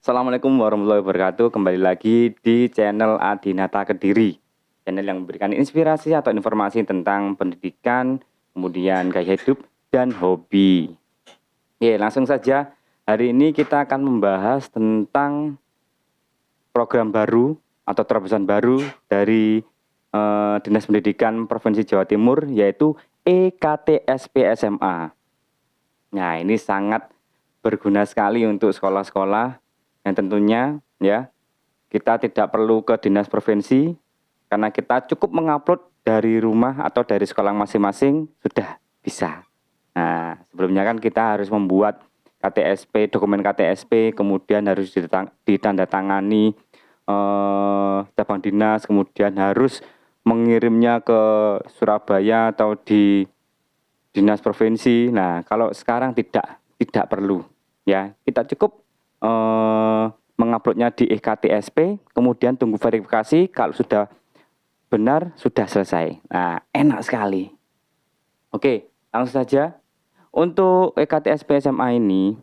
Assalamualaikum warahmatullahi wabarakatuh. Kembali lagi di channel Adinata Kediri. Channel yang memberikan inspirasi atau informasi tentang pendidikan, kemudian gaya hidup, dan hobi. Oke, langsung saja. Hari ini kita akan membahas tentang program baru atau terobosan baru dari Dinas Pendidikan Provinsi Jawa Timur, yaitu EKTSP SMA. Nah, ini sangat berguna sekali untuk sekolah-sekolah yang tentunya ya kita tidak perlu ke dinas provinsi karena kita cukup mengupload dari rumah atau dari sekolah masing-masing sudah bisa. Nah, sebelumnya kan kita harus membuat KTSP, dokumen KTSP, kemudian harus ditandatangani cabang dinas, kemudian harus mengirimnya ke Surabaya atau di dinas provinsi. Nah, kalau sekarang tidak perlu ya. Kita cukup menguploadnya di EKTSP, kemudian tunggu verifikasi. Kalau sudah benar, sudah selesai. Nah, enak sekali. Oke, langsung saja. Untuk EKTSP SMA ini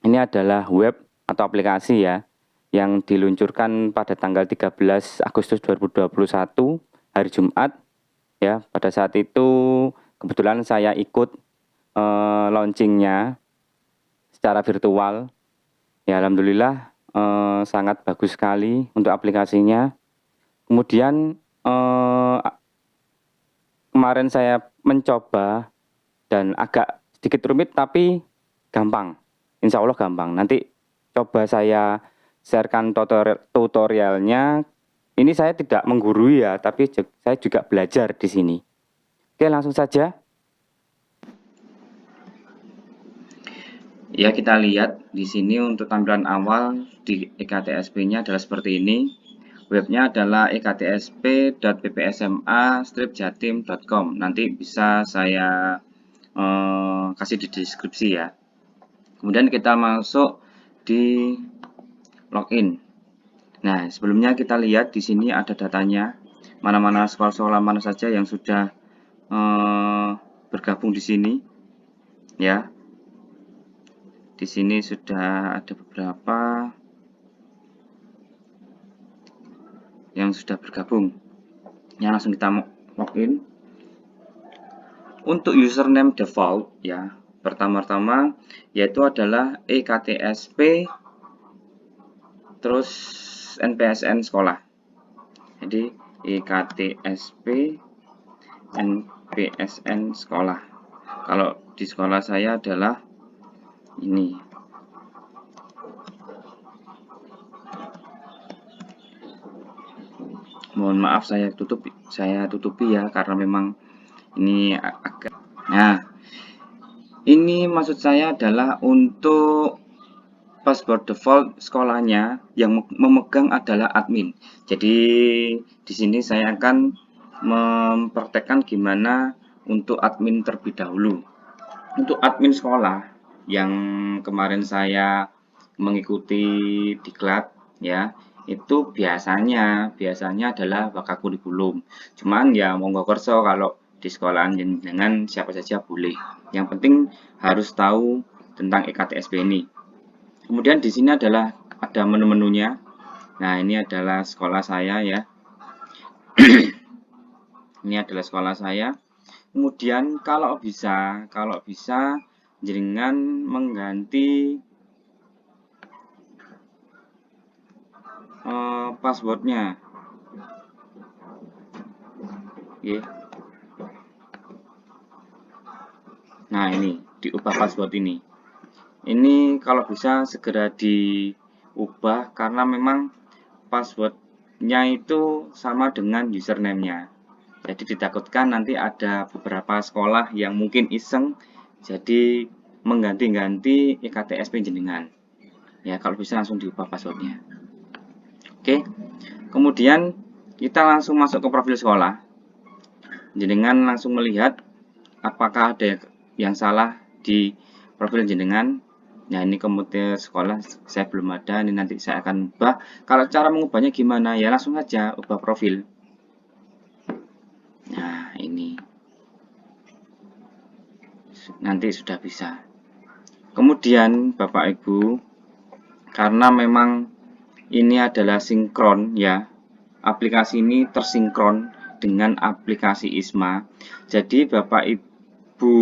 adalah web atau aplikasi ya, yang diluncurkan pada tanggal 13 Agustus 2021, hari Jumat. Ya, pada saat itu kebetulan saya ikut launchingnya secara virtual. Ya, alhamdulillah sangat bagus sekali untuk aplikasinya. Kemudian kemarin saya mencoba dan agak sedikit rumit tapi gampang. Insya Allah gampang. Nanti coba saya sharekan tutorialnya. Ini saya tidak menggurui ya, tapi saya juga belajar di sini. Oke, langsung saja. Ya, kita lihat di sini untuk tampilan awal di EKTSP-nya adalah seperti ini. Webnya adalah ektsp.ppsma-jatim.com. Nanti bisa saya kasih di deskripsi ya. Kemudian kita masuk di login. Nah, sebelumnya kita lihat di sini ada datanya. Mana-mana sekolah-sekolah mana saja yang sudah bergabung di sini. Ya. Di sini sudah ada beberapa yang sudah bergabung. Ya, langsung kita login. Untuk username default ya, pertama-tama yaitu adalah EKTSP terus NPSN sekolah. Jadi EKTSP NPSN sekolah. Kalau di sekolah saya adalah ini. Mohon maaf saya tutupi ya karena memang ini agak. Nah, ini maksud saya adalah untuk password default sekolahnya yang memegang adalah admin. Jadi di sini saya akan mempraktekkan gimana untuk admin terlebih dahulu. Untuk admin sekolah yang kemarin saya mengikuti diklat ya, itu biasanya adalah bakal kurikulum. Cuman ya monggo kerso kalau di sekolahan dengan siapa saja boleh. Yang penting harus tahu tentang EKTSP ini. Kemudian di sini adalah ada menu-menunya. Nah, ini adalah sekolah saya ya. Ini adalah sekolah saya. Kemudian kalau bisa jenengan mengganti passwordnya. Oke. Nah, ini diubah password ini. Ini kalau bisa segera diubah karena memang passwordnya itu sama dengan username-nya. Jadi ditakutkan nanti ada beberapa sekolah yang mungkin iseng jadi mengganti-ganti EKTSP jenengan. Ya, kalau bisa langsung diubah passwordnya. Oke. Kemudian kita langsung masuk ke profil sekolah. Jenengan langsung melihat apakah ada yang salah di profil jenengan. Nah, ini komputer sekolah saya belum ada, ini nanti saya akan ubah. Kalau cara mengubahnya gimana ya, langsung aja ubah profil. Nah, ini nanti sudah bisa. Kemudian Bapak Ibu karena memang ini adalah sinkron ya. Aplikasi ini tersinkron dengan aplikasi ISMA. Jadi Bapak Ibu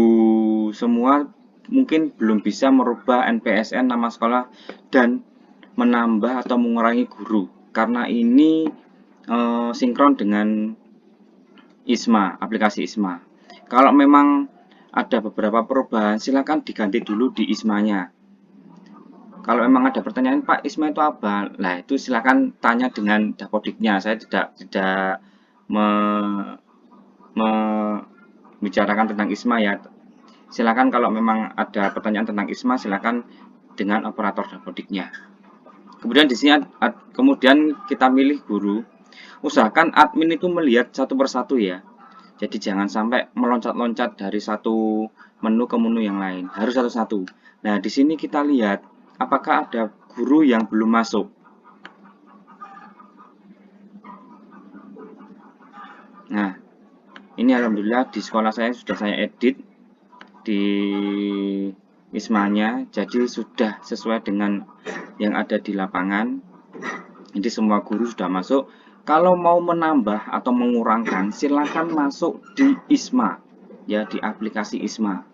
semua mungkin belum bisa merubah NPSN nama sekolah dan menambah atau mengurangi guru karena ini sinkron dengan ISMA, aplikasi ISMA. Kalau memang ada beberapa perubahan, silakan diganti dulu di ISMA-nya. Kalau memang ada pertanyaan, Pak, ISMA itu apa? Nah, itu silakan tanya dengan Dapodiknya. Saya tidak membicarakan tentang ISMA ya. Silakan kalau memang ada pertanyaan tentang ISMA, silakan dengan operator Dapodiknya. Kemudian di sini kemudian kita milih guru. Usahakan admin itu melihat satu persatu ya. Jadi jangan sampai meloncat-loncat dari satu menu ke menu yang lain. Harus satu-satu. Nah, di sini kita lihat apakah ada guru yang belum masuk. Nah, ini alhamdulillah di sekolah saya sudah saya edit di ISMA-nya. Jadi sudah sesuai dengan yang ada di lapangan. Jadi semua guru sudah masuk. Kalau mau menambah atau mengurangkan, silakan masuk di ISMA, ya di aplikasi ISMA.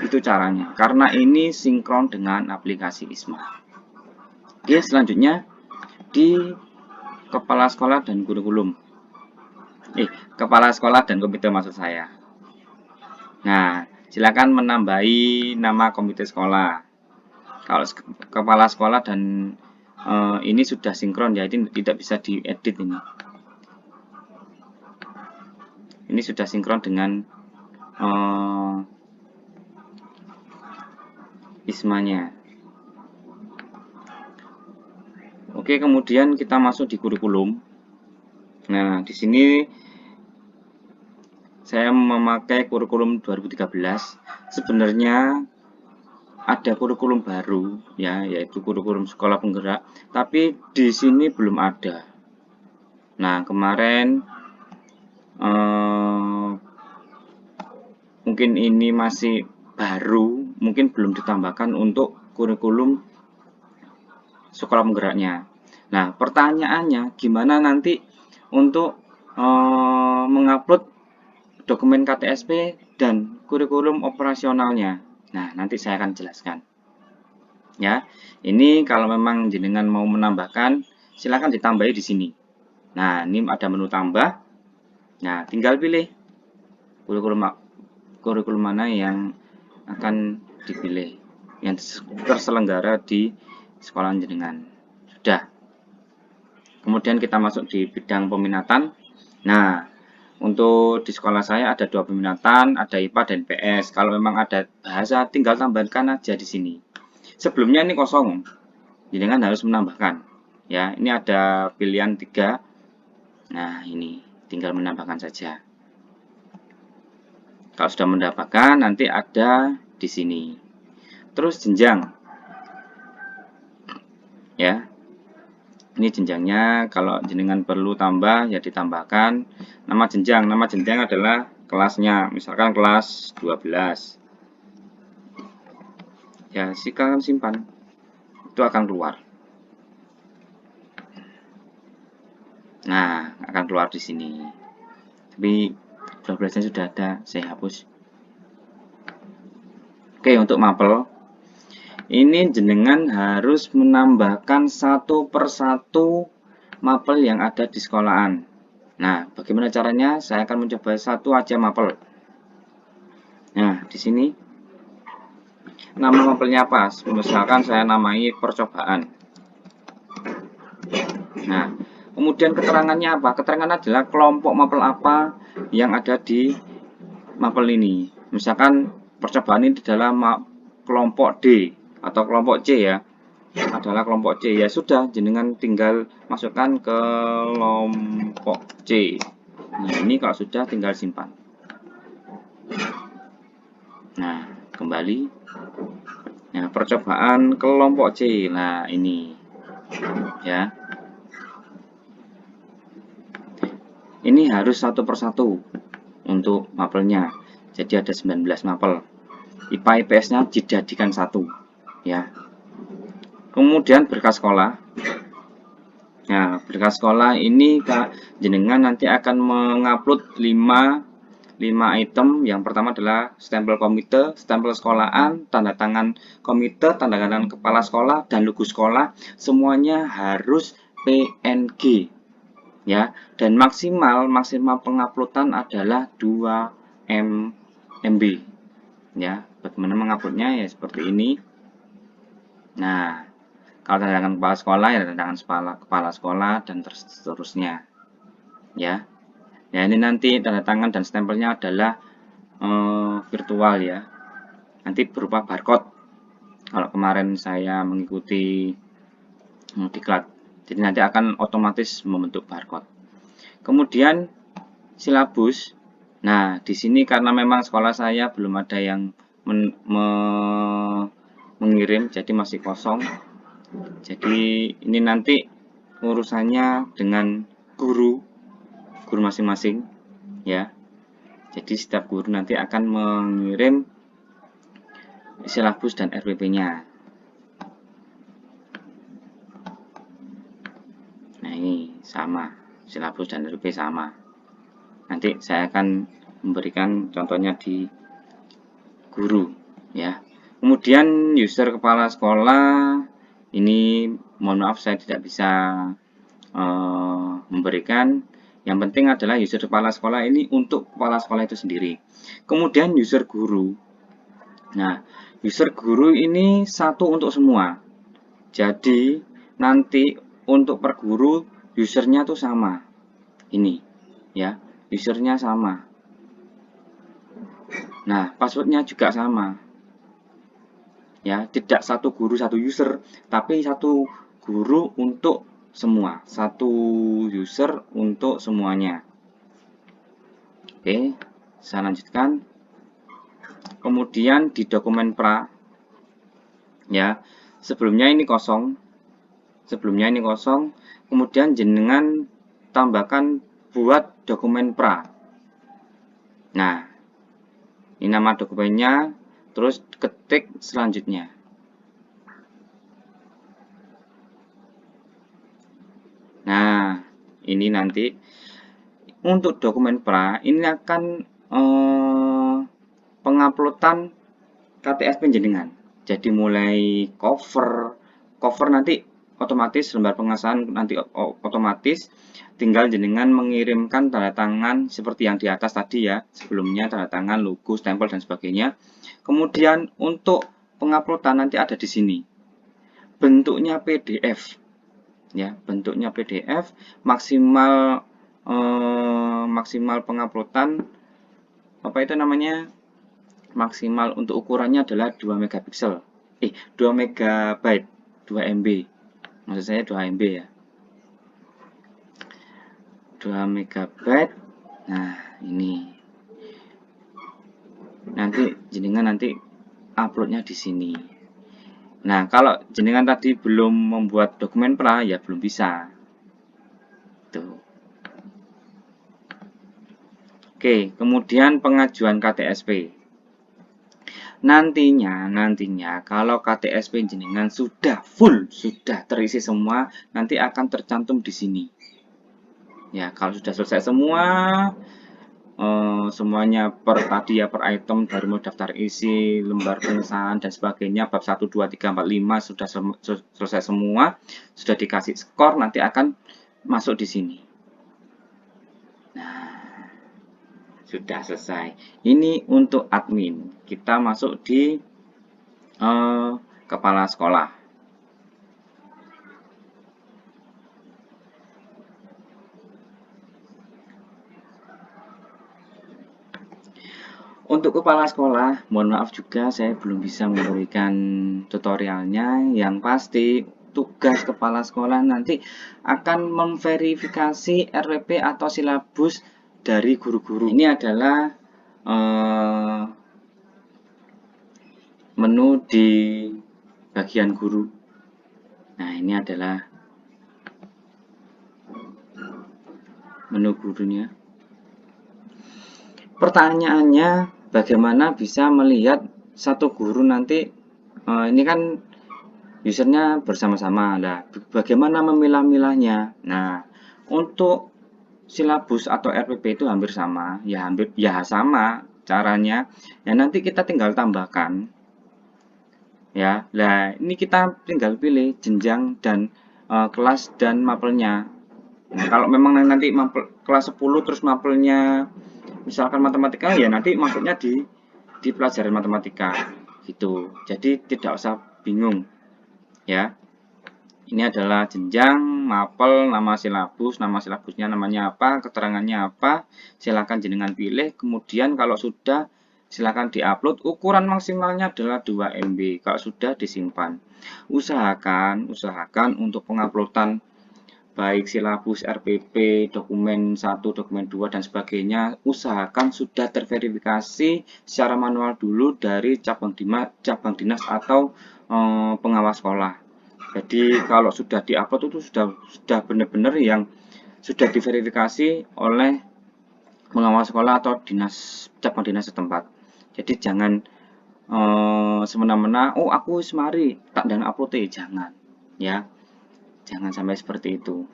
Itu caranya, karena ini sinkron dengan aplikasi ISMA. Oke, selanjutnya di kepala sekolah dan kurikulum. Kepala sekolah dan komite maksud saya. Nah, silakan menambahi nama komite sekolah. Kalau kepala sekolah dan ini sudah sinkron ya, ini tidak bisa diedit ini. Ini sudah sinkron dengan ISMA-nya. Oke, kemudian kita masuk di kurikulum. Nah, di sini saya memakai kurikulum 2013. Sebenarnya ada kurikulum baru ya, yaitu kurikulum sekolah penggerak, tapi di sini belum ada. Nah, kemarin mungkin ini masih baru, mungkin belum ditambahkan untuk kurikulum sekolah penggeraknya. Nah, pertanyaannya gimana nanti untuk mengupload dokumen KTSP dan kurikulum operasionalnya. Nah, nanti saya akan jelaskan. Ya, ini kalau memang jenengan mau menambahkan, silakan ditambahi di sini. Nah, ini ada menu tambah. Nah, tinggal pilih kurikulum mana yang akan dipilih, yang terselenggara di sekolah jenengan. Sudah. Kemudian kita masuk di bidang peminatan. Nah, untuk di sekolah saya ada 2 peminatan, ada IPA dan PS. Kalau memang ada bahasa, tinggal tambahkan aja di sini. Sebelumnya ini kosong, jadi kan harus menambahkan. Ya, ini ada pilihan 3. Nah, ini tinggal menambahkan saja. Kalau sudah mendapatkan, nanti ada di sini. Terus jenjang, ya. Ini jenjangnya, kalau jenengan perlu tambah ya ditambahkan. Nama jenjang adalah kelasnya, misalkan kelas 12. Ya, silakan simpan. Itu akan keluar. Nah, akan keluar di sini. Tapi 12-nya sudah ada, saya hapus. Oke, untuk mapel ini jenengan harus menambahkan satu persatu mapel yang ada di sekolahan. Nah, bagaimana caranya? Saya akan mencoba satu aja mapel. Nah, di sini nama mapelnya apa? Misalkan saya namai percobaan. Nah, kemudian keterangannya apa? Keterangan adalah kelompok mapel apa yang ada di mapel ini. Misalkan percobaan ini adalah kelompok D atau kelompok C ya, adalah kelompok C. Ya sudah, jenengan tinggal masukkan ke kelompok C. Nah, ini kalau sudah tinggal simpan. Nah, kembali. Nah, percobaan kelompok C. Nah, ini ya. Ini harus satu persatu untuk mapelnya. Jadi ada 19 mapel. IPA IPS-nya dijadikan satu ya. Kemudian berkas sekolah. Nah, berkas sekolah ini jenengan nanti akan mengupload 5 item. Yang pertama adalah stempel komite, stempel sekolahan, tanda tangan komite, tanda tangan kepala sekolah, dan logo sekolah. Semuanya harus PNG. Ya, dan maksimal penguploadan adalah 2 MB. Ya, bagaimana menguploadnya ya seperti ini. Nah, kalau tanda tangan kepala sekolah ya tanda tangan kepala sekolah dan seterusnya. Ya. Ya, ini nanti tanda tangan dan stempelnya adalah virtual ya. Nanti berupa barcode. Kalau kemarin saya mengikuti diklat. Jadi nanti akan otomatis membentuk barcode. Kemudian silabus. Nah, di sini karena memang sekolah saya belum ada yang mengirim, jadi masih kosong. Jadi ini nanti urusannya dengan guru masing-masing ya. Jadi setiap guru nanti akan mengirim silabus dan RPP-nya. Nah, ini sama, silabus dan RPP sama. Nanti saya akan memberikan contohnya di guru ya. Kemudian user kepala sekolah ini mohon maaf saya tidak bisa memberikan. Yang penting adalah user kepala sekolah ini untuk kepala sekolah itu sendiri. Kemudian user guru. Nah, user guru ini satu untuk semua. Jadi nanti untuk per guru usernya tuh sama. Ini ya, usernya sama. Nah, passwordnya juga sama. Ya, tidak satu guru satu user, tapi satu guru untuk semua, satu user untuk semuanya. Oke, saya lanjutkan. Kemudian di dokumen pra ya, sebelumnya ini kosong, kemudian jenengan tambahkan buat dokumen pra. Nah, ini nama dokumennya, terus ketik selanjutnya. Nah, ini nanti untuk dokumen pra ini akan penguploadan KTS penjenengan. Jadi mulai cover nanti otomatis lembar pengesahan nanti otomatis, tinggal jenengan mengirimkan tanda tangan seperti yang di atas tadi ya, sebelumnya tanda tangan, logo, stempel dan sebagainya. Kemudian untuk penguploadan nanti ada di sini. Bentuknya PDF. Ya, bentuknya PDF, maksimal penguploadan apa itu namanya? Maksimal untuk ukurannya adalah 2 megapiksel. 2 megabyte, 2 MB. Maksud saya 2 MB ya. 2 megabyte. Nah, ini. Nanti jenengan nanti uploadnya di sini. Nah, kalau jenengan tadi belum membuat dokumen pra ya belum bisa. Tuh. Oke, kemudian pengajuan KTSP. Nantinya kalau KTSP jenengan sudah full, sudah terisi semua, nanti akan tercantum di sini. Ya, kalau sudah selesai semua, semuanya per item dari mulai daftar isi, lembar pengesahan dan sebagainya, bab 1, 2, 3, 4, 5 sudah selesai semua, sudah dikasih skor, nanti akan masuk di sini. Sudah selesai. Ini untuk admin. Kita masuk di kepala sekolah. Untuk kepala sekolah, mohon maaf juga saya belum bisa memberikan tutorialnya. Yang pasti tugas kepala sekolah nanti akan memverifikasi RPP atau silabus dari guru-guru. Ini adalah menu di bagian guru. Nah, ini adalah menu gurunya. Pertanyaannya, bagaimana bisa melihat satu guru nanti ini kan usernya bersama-sama. Nah, bagaimana memilah-milahnya? Nah, untuk silabus atau RPP itu hampir sama, hampir sama caranya. Ya nanti kita tinggal tambahkan ya. Nah, ini kita tinggal pilih jenjang dan kelas dan mapelnya. Nah, kalau memang nanti mapel kelas 10 terus mapelnya misalkan matematika, ya nanti masuknya di pelajaran matematika gitu. Jadi tidak usah bingung ya. Ini adalah jenjang, mapel, nama silabusnya namanya apa, keterangannya apa, silakan jenengan pilih. Kemudian kalau sudah, silakan diupload. Ukuran maksimalnya adalah 2 MB. Kalau sudah disimpan. Usahakan untuk penguploadan baik silabus, RPP, dokumen 1, dokumen 2 dan sebagainya, usahakan sudah terverifikasi secara manual dulu dari cabang dinas atau pengawas sekolah. Jadi kalau sudah diupload itu sudah benar-benar yang sudah diverifikasi oleh pengawas sekolah atau cabang dinas setempat. Jadi jangan semena-mena, oh aku semari tak dan upload jangan ya, jangan sampai seperti itu.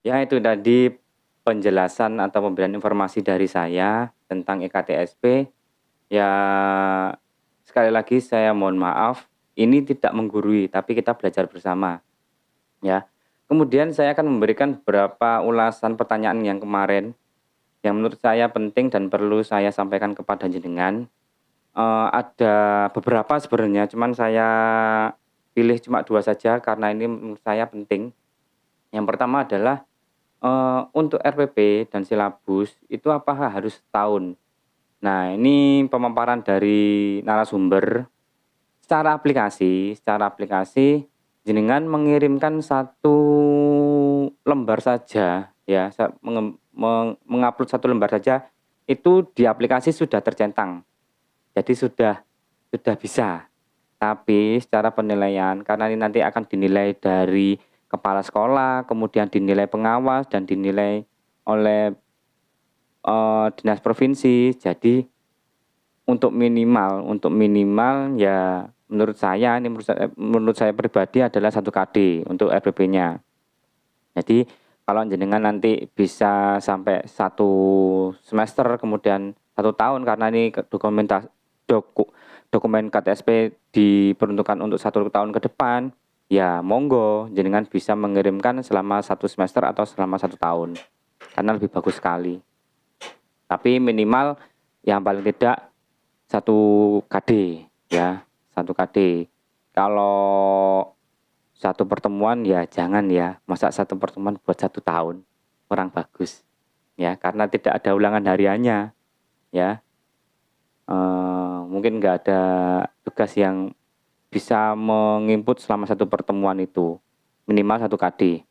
Ya, itu tadi penjelasan atau pemberian informasi dari saya tentang EKTSP. Ya, sekali lagi saya mohon maaf, ini tidak menggurui, tapi kita belajar bersama. Ya. Kemudian saya akan memberikan beberapa ulasan pertanyaan yang kemarin yang menurut saya penting dan perlu saya sampaikan kepada jenengan. Ada beberapa sebenarnya, cuman saya pilih cuma 2 saja karena ini menurut saya penting. Yang pertama adalah untuk RPP dan silabus itu apakah harus setahun? Nah, ini pemaparan dari narasumber. Secara aplikasi jenengan mengirimkan 1 lembar saja ya, mengupload 1 lembar saja itu di aplikasi sudah tercentang. Jadi sudah bisa. Tapi secara penilaian karena ini nanti akan dinilai dari kepala sekolah, kemudian dinilai pengawas dan dinilai oleh dinas provinsi. Jadi untuk minimal ya menurut saya pribadi adalah 1 KD untuk RPP-nya. Jadi kalau jenengan nanti bisa sampai 1 semester kemudian 1 tahun karena ini dokumen KTSP diperuntukkan untuk 1 tahun ke depan, ya monggo jenengan bisa mengirimkan selama 1 semester atau selama 1 tahun karena lebih bagus sekali. Tapi minimal yang paling tidak 1 KD ya, 1 KD. Kalau 1 pertemuan ya jangan ya, masa 1 pertemuan buat 1 tahun, kurang bagus ya, karena tidak ada ulangan hariannya ya. Mungkin nggak ada tugas yang bisa menginput selama 1 pertemuan itu, minimal 1 KD.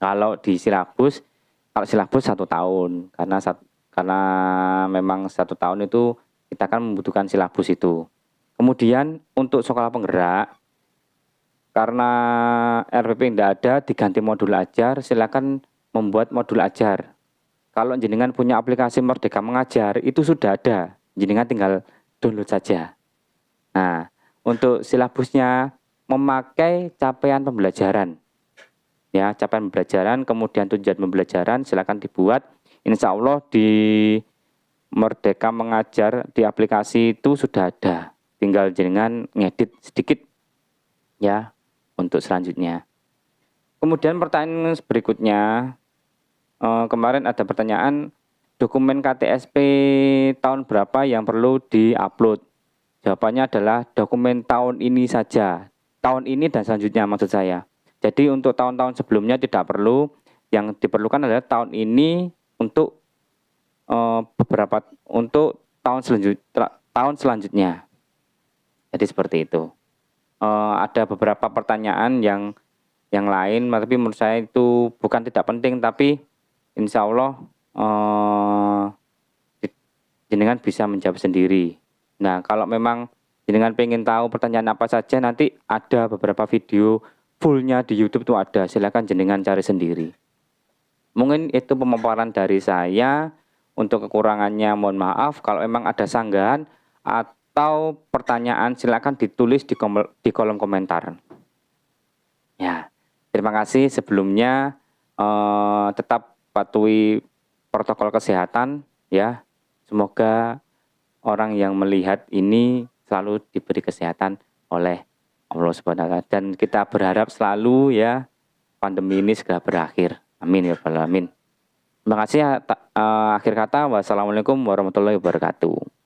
Kalau silabus 1 tahun, karena memang 1 tahun itu kita kan membutuhkan silabus itu. Kemudian untuk sekolah penggerak, karena RPP tidak ada, diganti modul ajar, silakan membuat modul ajar. Kalau jenengan punya aplikasi Merdeka Mengajar, itu sudah ada, jenengan tinggal download saja. Nah, untuk silabusnya memakai capaian pembelajaran. Ya, capaian pembelajaran, kemudian tujuan pembelajaran, silakan dibuat. Insya Allah di Merdeka Mengajar di aplikasi itu sudah ada. Tinggal jenengan ngedit sedikit ya untuk selanjutnya. Kemudian pertanyaan berikutnya, kemarin ada pertanyaan dokumen KTSP tahun berapa yang perlu diupload. Jawabannya adalah dokumen tahun ini saja. Tahun ini dan selanjutnya maksud saya. Jadi untuk tahun-tahun sebelumnya tidak perlu. Yang diperlukan adalah tahun ini untuk untuk tahun selanjutnya. Jadi seperti itu. Ada beberapa pertanyaan yang lain, tapi menurut saya itu bukan tidak penting, tapi insya Allah jenengan bisa menjawab sendiri. Nah, kalau memang jenengan pengen tahu pertanyaan apa saja, nanti ada beberapa video fullnya di YouTube tuh ada. Silakan jenengan cari sendiri. Mungkin itu pemaparan dari saya. Untuk kekurangannya mohon maaf. Kalau memang ada sanggahan atau atau pertanyaan silakan ditulis di kolom komentar. Ya, terima kasih sebelumnya, tetap patuhi protokol kesehatan ya. Semoga orang yang melihat ini selalu diberi kesehatan oleh Allah Subhanahu wa taala, dan kita berharap selalu ya pandemi ini segera berakhir. Amin ya rabbal alamin. Terima kasih. Akhir kata, wassalamualaikum warahmatullahi wabarakatuh.